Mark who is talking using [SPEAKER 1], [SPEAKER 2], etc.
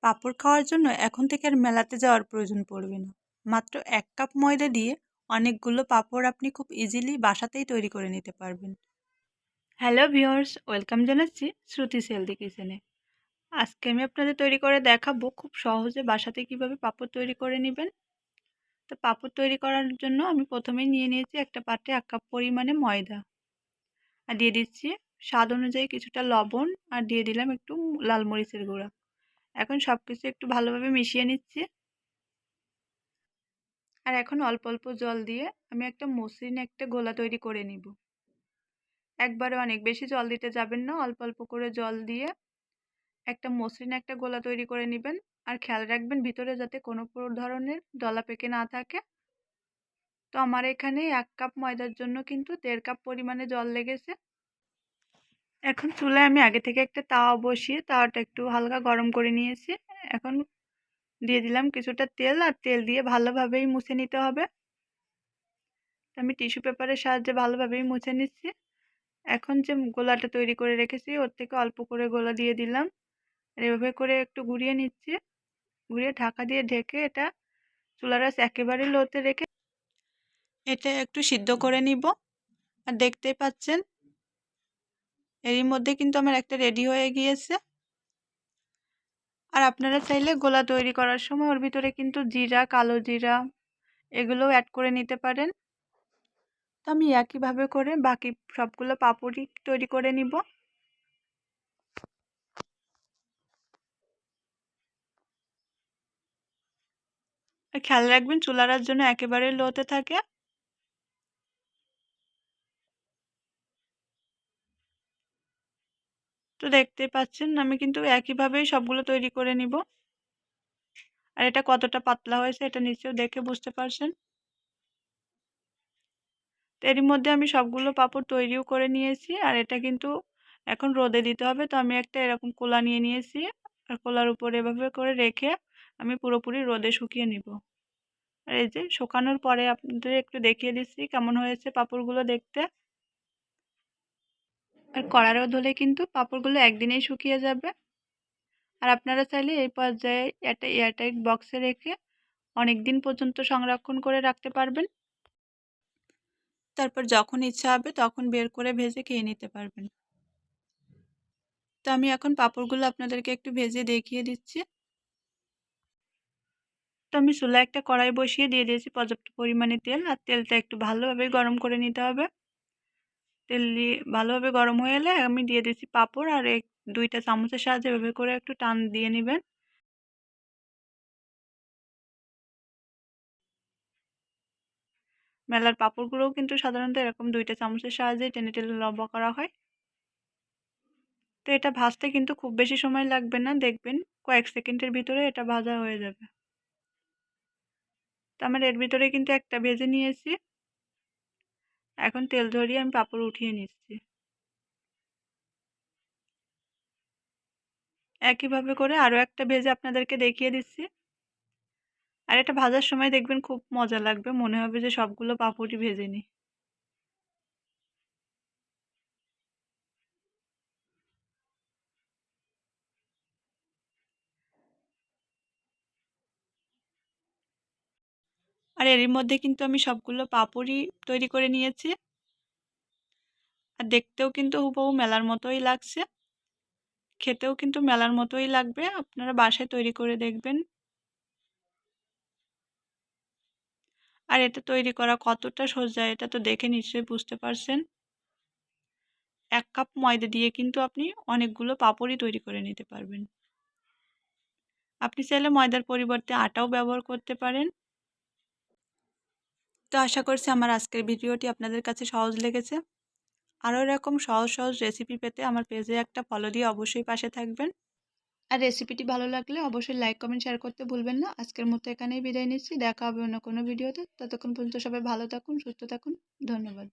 [SPEAKER 1] পাঁপড় খাওয়ার জন্য এখন থেকে আর মেলাতে যাওয়ার প্রয়োজন পড়বে না। মাত্র ১ কাপ ময়দা দিয়ে অনেকগুলো পাঁপড় আপনি খুব ইজিলি বাসাতেই তৈরি করে নিতে পারবেন। হ্যালো ভিউয়ার্স, ওয়েলকাম জানাচ্ছি শ্রুতিস হেলদি কিচেনে। আজকে আমি আপনাদের তৈরি করে দেখাবো খুব সহজে বাসাতে কিভাবে পাঁপড় তৈরি করে নেবেন। তো পাঁপড় তৈরি করার জন্য আমি প্রথমেই নিয়ে নিয়েছি একটা পাত্রে ১ কাপ পরিমাণে ময়দা, আর দিয়ে দিচ্ছি স্বাদ অনুযায়ী কিছুটা লবণ, আর দিয়ে দিলাম একটু লাল মরিচের গুঁড়া। এখন সব কিছু একটু ভালোভাবে মিশিয়ে নিচ্ছি। আর এখন অল্প অল্প জল দিয়ে আমি একটা মসৃণ একটা গোলা তৈরি করে নিব। একবারে অনেক বেশি জল দিতে যাবেন না, অল্প অল্প করে জল দিয়ে একটা মসৃণ একটা গোলা তৈরি করে নেবেন। আর খেয়াল রাখবেন ভিতরে যাতে কোনো ধরনের দলা পেকে না থাকে। তো আমার এখানে ১ কাপ ময়দার জন্য কিন্তু ১.৫ কাপ পরিমাণে জল লেগেছে। এখন চুলায় আমি আগে থেকে একটা তাওয়া বসিয়ে তাওয়াটা একটু হালকা গরম করে নিয়েছি। এখন দিয়ে দিলাম কিছুটা তেল, আর তেল দিয়ে ভালোভাবেই মুছে নিতে হবে। আমি টিস্যু পেপারের সাহায্যে ভালোভাবেই মুছে নিচ্ছি। এখন যে গোলাটা তৈরি করে রেখেছি ওর থেকে অল্প করে গোলা দিয়ে দিলাম, আর এভাবে করে একটু ঘুরিয়ে নিচ্ছি। ঘুরিয়ে ঢাকা দিয়ে ঢেকে এটা চুলার আঁচ একেবারে লোতে রেখে এটা একটু সিদ্ধ করে নিব। আর দেখতেই পাচ্ছেন এরই মধ্যে কিন্তু আমার একটা রেডি হয়ে গিয়েছে। আর আপনারা চাইলে গোলা তৈরি করার সময় ওর ভিতরে কিন্তু জিরা, কালো জিরা এগুলোও অ্যাড করে নিতে পারেন। তো আমি একইভাবে করে বাকি সবগুলো পাপড়ি তৈরি করে নিব। আর খেয়াল রাখবেন চুলার আঁচ যেন একেবারে লোতে থাকে। তো দেখতেই পাচ্ছেন আমি কিন্তু একইভাবেই সবগুলো তৈরি করে নিব। আর এটা কতটা পাতলা হয়েছে এটা নিশ্চয়ই দেখে বুঝতে পারছেন। তো এরই মধ্যে আমি সবগুলো পাপড় তৈরিও করে নিয়েছি। আর এটা কিন্তু এখন রোদে দিতে হবে। তো আমি একটা এরকম কোলা নিয়ে নিয়েছি, আর কোলার উপরে এভাবে করে রেখে আমি পুরোপুরি রোদে শুকিয়ে নিব। আর এই যে শুকানোর পরে আপনাদের একটু দেখিয়ে দিচ্ছি কেমন হয়েছে পাপড়গুলো দেখতে। আর কড়া রোদ হলে কিন্তু পাপড়গুলো একদিনেই শুকিয়ে যাবে। আর আপনারা চাইলে এই পর্যায়ে একটা এয়ারটাইট বক্সে রেখে অনেক দিন পর্যন্ত সংরক্ষণ করে রাখতে পারবেন। তারপর যখন ইচ্ছা হবে তখন বের করে ভেজে খেয়ে নিতে পারবেন। তো আমি এখন পাঁপড়গুলো আপনাদেরকে একটু ভেজে দেখিয়ে দিচ্ছি। তো আমি চুলায় একটা কড়াই বসিয়ে দিয়ে দিয়েছি পর্যাপ্ত পরিমাণে তেল, আর তেলটা একটু ভালোভাবে গরম করে নিতে হবে। তেল দিয়ে ভালোভাবে গরম হয়ে এলে আমি দিয়ে দিচ্ছি পাঁপড়, আর ২টা চামচের সাহায্যে এভাবে করে একটু টান দিয়ে নেবেন। মেলার পাঁপড়গুলোও কিন্তু সাধারণত এরকম ২টা চামচের সাহায্যে টেনে টেনে লম্বা করা হয়। তো এটা ভাজতে কিন্তু খুব বেশি সময় লাগবে না, দেখবেন কয়েক সেকেন্ডের ভিতরে এটা ভাজা হয়ে যাবে। তো আমার এর ভিতরে কিন্তু একটা ভেজে নিয়েছি। এখন তেল ঝরিয়ে আমি পাঁপড় উঠিয়ে নিচ্ছি। একইভাবে করে আরও একটা ভেজে আপনাদেরকে দেখিয়ে দিচ্ছি। আর এটা ভাজার সময় দেখবেন খুব মজা লাগবে, মনে হবে যে সবগুলো পাঁপড়ই ভেজে নিই। আর এরই মধ্যে কিন্তু আমি সবগুলো পাঁপড়ই তৈরি করে নিয়েছি। আর দেখতেও কিন্তু হুবহু মেলার মতোই লাগছে, খেতেও কিন্তু মেলার মতোই লাগবে। আপনারা বাসায় তৈরি করে দেখবেন। আর এটা তৈরি করা কতটা সোজা এটা তো দেখে নিশ্চয়ই বুঝতে পারছেন। ১ কাপ ময়দা দিয়ে কিন্তু আপনি অনেকগুলো পাঁপড়ই তৈরি করে নিতে পারবেন। আপনি চাইলে ময়দার পরিবর্তে আটাও ব্যবহার করতে পারেন। তো আশা করছি আমার আজকের ভিডিওটি আপনাদের কাছে সহজ লেগেছে। আরও এরকম সহজ সহজ রেসিপি পেতে আমার পেজে একটা ফলো দিয়ে অবশ্যই পাশে থাকবেন। আর রেসিপিটি ভালো লাগলে অবশ্যই লাইক, কমেন্ট, শেয়ার করতে ভুলবেন না। আজকের মতো এখানেই বিদায় নিচ্ছি। দেখা হবে অন্য কোনো ভিডিওতে। ততক্ষণ পর্যন্ত সবাই ভালো থাকুন, সুস্থ থাকুন। ধন্যবাদ।